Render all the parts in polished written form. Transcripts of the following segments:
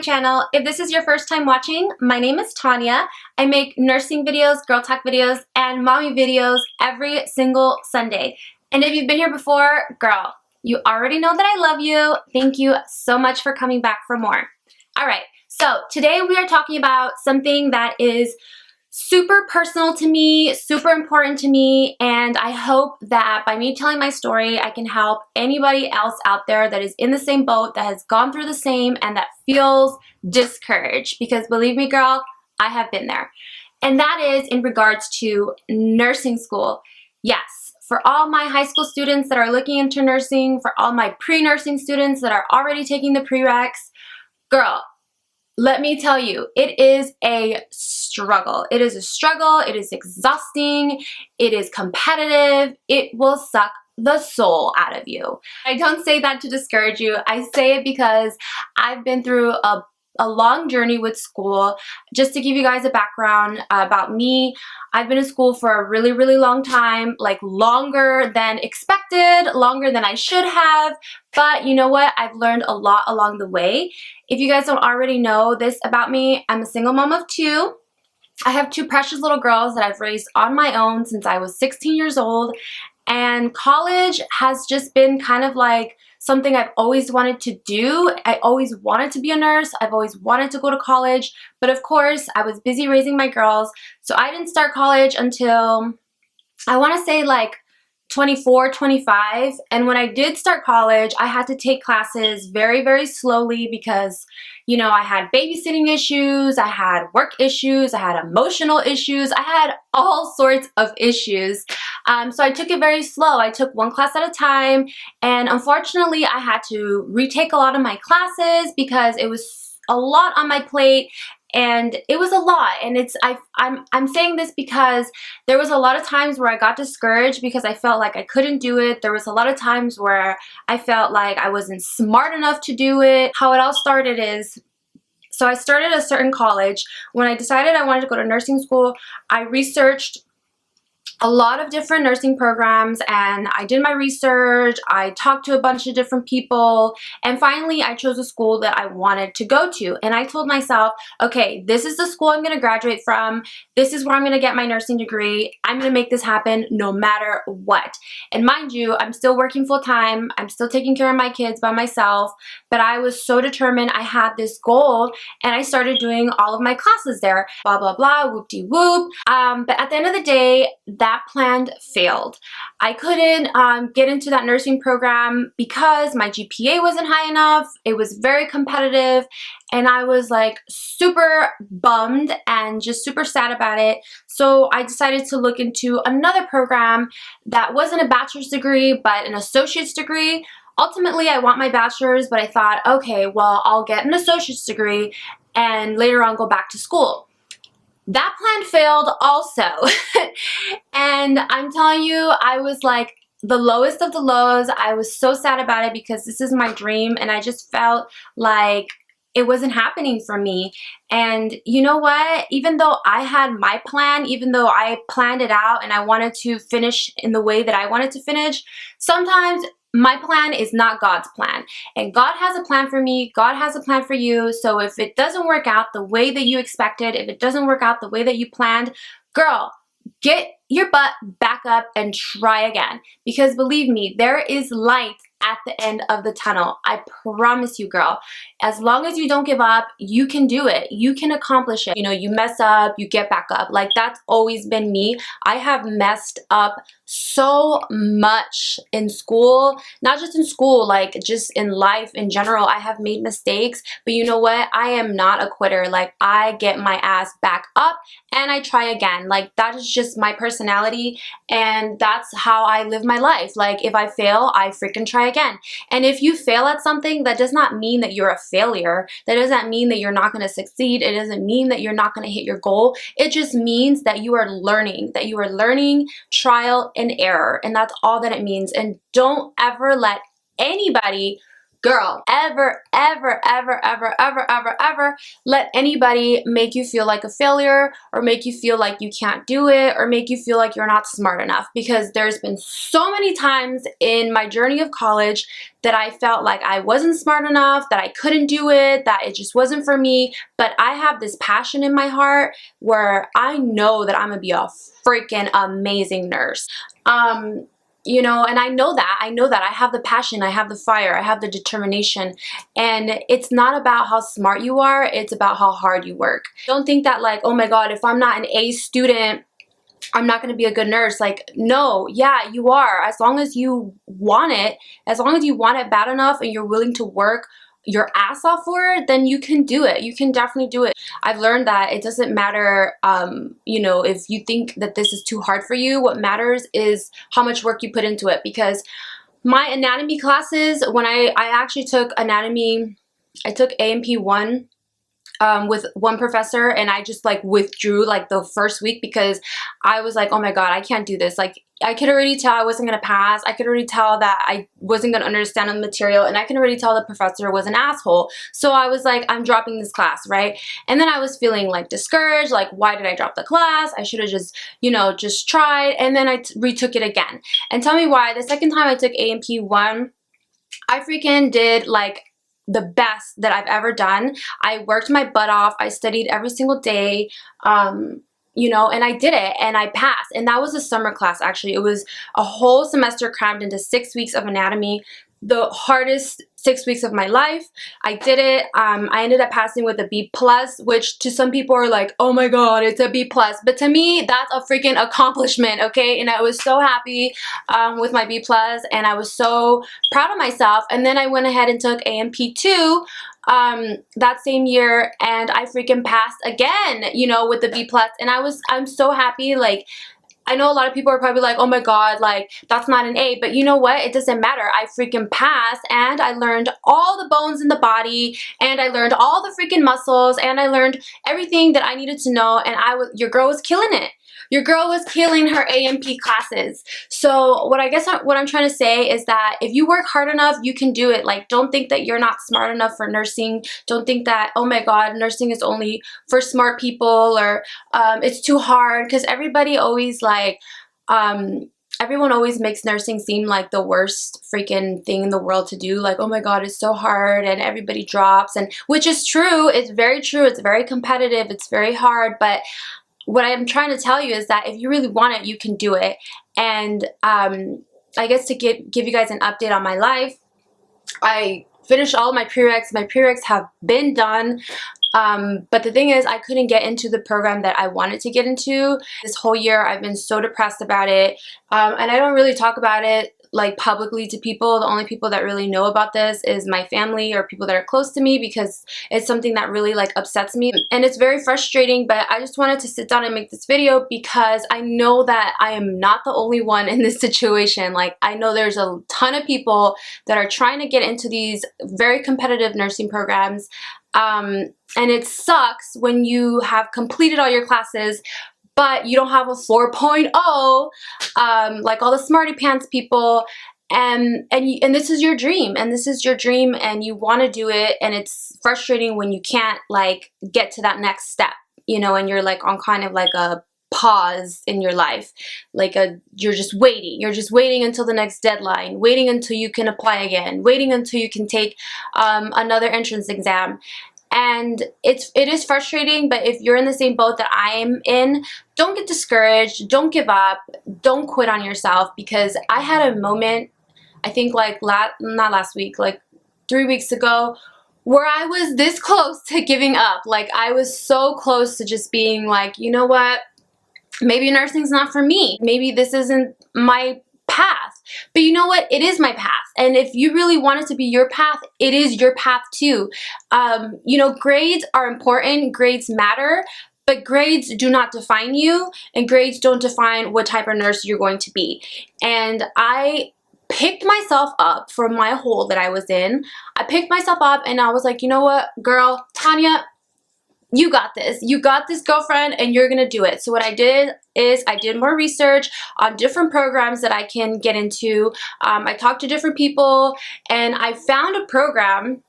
channel. If this is your first time watching, my name is Tanya. I make nursing videos, girl talk videos, and mommy videos every single Sunday. And if you've been here before, girl, you already know that I love you. Thank you so much for coming back for more. All right, so today we are talking about something that is super personal to me, super important to me, and I hope that by me telling my story, I can help anybody else out there that is in the same boat, that has gone through the same, and that feels discouraged. Because believe me, girl, I have been there. And that is in regards to nursing school. Yes, for all my high school students that are looking into nursing, for all my pre-nursing students that are already taking the prereqs, girl, let me tell you, it is a struggle. It is a struggle. It is exhausting. It is competitive. It will suck the soul out of you. I don't say that to discourage you. I say it because I've been through a long journey with school. Just to give you guys a background about me, I've been in school for a really, really long time, like longer than expected, longer than I should have. But you know what? I've learned a lot along the way. If you guys don't already know this about me, I'm a single mom of two. I have two precious little girls that I've raised on my own since I was 16 years old. And college has just been kind of like something I've always wanted to do. I always wanted to be a nurse. I've always wanted to go to college. But of course, I was busy raising my girls. So I didn't start college until, I want to say like 24, 25. And when I did start college, I had to take classes very, very slowly because, you know, I had babysitting issues, I had work issues, I had emotional issues, I had all sorts of issues. So I took it very slow. I took one class at a time, and unfortunately I had to retake a lot of my classes because it was a lot on my plate. And it was a lot, and I'm saying this because there was a lot of times where I got discouraged because I felt like I couldn't do it. There was a lot of times where I felt like I wasn't smart enough to do it. How it all started is, so I started a certain college. When I decided I wanted to go to nursing school, I researched a lot of different nursing programs, and I did my research. I talked to a bunch of different people, and finally I chose a school that I wanted to go to. And I told myself, okay, this is the school I'm going to graduate from. This is where I'm going to get my nursing degree. I'm going to make this happen no matter what. And mind you, I'm still working full time. I'm still taking care of my kids by myself, but I was so determined. I had this goal, and I started doing all of my classes there. Blah, blah, blah, whoop-de-whoop. But at the end of the day, that plan failed. I couldn't get into that nursing program because my GPA wasn't high enough. It was very competitive, and I was like super bummed and just super sad about it. So I decided to look into another program that wasn't a bachelor's degree but an associate's degree. Ultimately, I want my bachelor's, but I thought, okay, well, I'll get an associate's degree and later on go back to school. That plan failed also. And I'm telling you, I was like the lowest of the lows. I was so sad about it because this is my dream, and I just felt like it wasn't happening for me. And you know what? Even though I had my plan, even though I planned it out and I wanted to finish in the way that I wanted to finish, sometimes my plan is not God's plan. And God has a plan for me. God has a plan for you. So if it doesn't work out the way that you expected, if it doesn't work out the way that you planned, girl, get your butt back up and try again. Because believe me, there is light at the end of the tunnel. I promise you, girl. As long as you don't give up, you can do it. You can accomplish it. You know, you mess up, you get back up. Like, that's always been me. I have messed up so much in school, not just in school, like just in life in general. I have made mistakes, but you know what? I am not a quitter. Like, I get my ass back up and I try again. Like, that is just my personality, and that's how I live my life. Like, if I fail, I freaking try again. And if you fail at something, that does not mean that you're a failure. That doesn't mean that you're not going to succeed. It doesn't mean that you're not going to hit your goal. It just means that you are learning, trial and error. And that's all that it means. And don't ever let anybody girl, ever, ever, ever, ever, ever, ever, ever let anybody make you feel like a failure or make you feel like you can't do it or make you feel like you're not smart enough, because there's been so many times in my journey of college that I felt like I wasn't smart enough, that I couldn't do it, that it just wasn't for me. But I have this passion in my heart where I know that I'm gonna be a freaking amazing nurse. You know, and I know that I have the passion, I have the fire, I have the determination, and it's not about how smart you are, it's about how hard you work. Don't think that like, oh my God, if I'm not an A student, I'm not going to be a good nurse. Like, no, yeah, you are. As long as you want it, as long as you want it bad enough and you're willing to work your ass off for it, then you can do it. You can definitely do it. I've learned that it doesn't matter, you know, if you think that this is too hard for you. What matters is how much work you put into it. Because my anatomy classes, when I actually took anatomy, I took A&P 1 with one professor, and I just like withdrew like the first week because I was like, oh my God, I can't do this. Like, I could already tell I wasn't gonna pass. I could already tell that I wasn't gonna understand the material, and I can already tell the professor was an asshole. So I was like, I'm dropping this class, right? And then I was feeling like discouraged, like, why did I drop the class? I should have just, you know, just tried. And then I retook it again. And tell me why. The second time I took A&P 1, I freaking did like the best that I've ever done. I worked my butt off. I studied every single day, you know, and I did it and I passed. And that was a summer class, actually. It was a whole semester crammed into 6 weeks of anatomy, the hardest 6 weeks of my life. I did it. I ended up passing with a B+, which to some people are like, oh my God, it's a B+. But to me, that's a freaking accomplishment, okay? And I was so happy with my B+, and I was so proud of myself. And then I went ahead and took A&P 2 that same year, and I freaking passed again, you know, with the B+. And I'm so happy. Like, I know a lot of people are probably like, oh my God, like, that's not an A. But you know what? It doesn't matter. I freaking passed, and I learned all the bones in the body, and I learned all the freaking muscles, and I learned everything that I needed to know, and your girl was killing it. Your girl was killing her A&P classes. So what I'm trying to say is that if you work hard enough, you can do it. Like, don't think that you're not smart enough for nursing. Don't think that, oh my God, nursing is only for smart people, or it's too hard. Because everybody always like, everyone always makes nursing seem like the worst freaking thing in the world to do. Like, oh my God, it's so hard, and everybody drops, and which is true. It's very true. It's very competitive. It's very hard. But what I'm trying to tell you is that if you really want it, you can do it. And I guess to give you guys an update on my life, I finished all of my prereqs. My prereqs have been done. But the thing is, I couldn't get into the program that I wanted to get into. This whole year, I've been so depressed about it. And I don't really talk about it like publicly to people. The only people that really know about this is my family or people that are close to me, because it's something that really like upsets me. And it's very frustrating, but I just wanted to sit down and make this video because I know that I am not the only one in this situation. Like, I know there's a ton of people that are trying to get into these very competitive nursing programs. And it sucks when you have completed all your classes, but you don't have a 4.0, like all the smarty pants people, and this is your dream, and this is your dream, and you want to do it, and it's frustrating when you can't like get to that next step, you know, and you're like on kind of like a pause in your life, like you're just waiting until the next deadline, waiting until you can apply again, waiting until you can take another entrance exam. And it is frustrating, but if you're in the same boat that I am in, don't get discouraged, don't give up, don't quit on yourself, because I had a moment, I think like not last week, like 3 weeks ago, where I was this close to giving up. Like, I was so close to just being like, you know what, maybe nursing's not for me. Maybe this isn't my path. But you know what? It is my path. And if you really want it to be your path, it is your path too. You know, grades are important. Grades matter. But grades do not define you. And grades don't define what type of nurse you're going to be. And I picked myself up from my hole that I was in. I picked myself up and I was like, you know what, girl, Tanya, you got this. You got this, girlfriend, and you're gonna do it. So what I did is I did more research on different programs that I can get into. I talked to different people, and I found a program.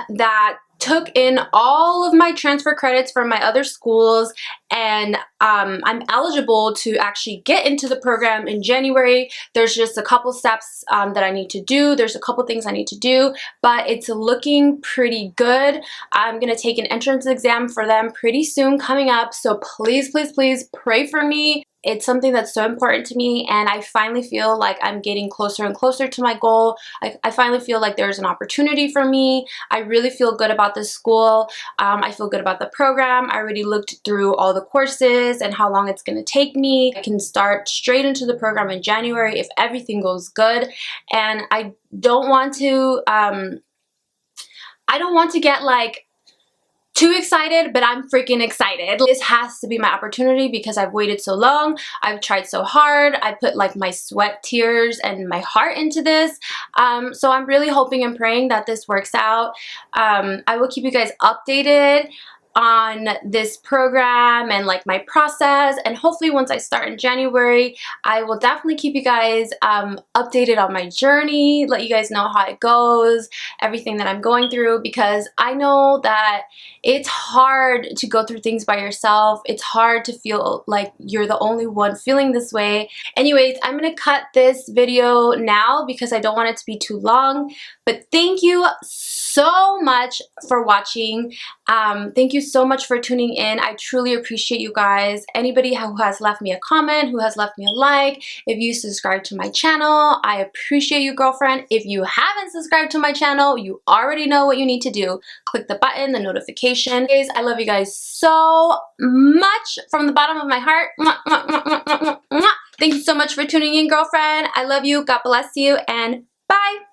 That took in all of my transfer credits from my other schools, and I'm eligible to actually get into the program in January. There's just a couple steps that I need to do. There's a couple things I need to do, but it's looking pretty good. I'm gonna take an entrance exam for them pretty soon coming up, so please, please, please pray for me. It's something that's so important to me, and I finally feel like I'm getting closer and closer to my goal. I finally feel like there's an opportunity for me. I really feel good about this school. I feel good about the program. I already looked through all the courses and how long it's going to take me. I can start straight into the program in January if everything goes good, and I don't want to get like too excited, but I'm freaking excited. This has to be my opportunity because I've waited so long. I've tried so hard. I put like my sweat, tears, and my heart into this. So I'm really hoping and praying that this works out. I will keep you guys updated on this program and like my process, and hopefully once I start in January, I will definitely keep you guys updated on my journey, let you guys know how it goes, everything that I'm going through, because I know that it's hard to go through things by yourself. It's hard to feel like you're the only one feeling this way. Anyways, I'm gonna cut this video now because I don't want it to be too long, but thank you so much for watching. Thank you so much for tuning in. I truly appreciate you guys. Anybody who has left me a comment, who has left me a like, if you subscribe to my channel, I appreciate you, girlfriend. If you haven't subscribed to my channel, you already know what you need to do. Click the button, the notification. Guys, I love you guys so much from the bottom of my heart. Mwah, mwah, mwah, mwah, mwah, mwah. Thank you so much for tuning in, girlfriend. I love you. God bless you, and bye.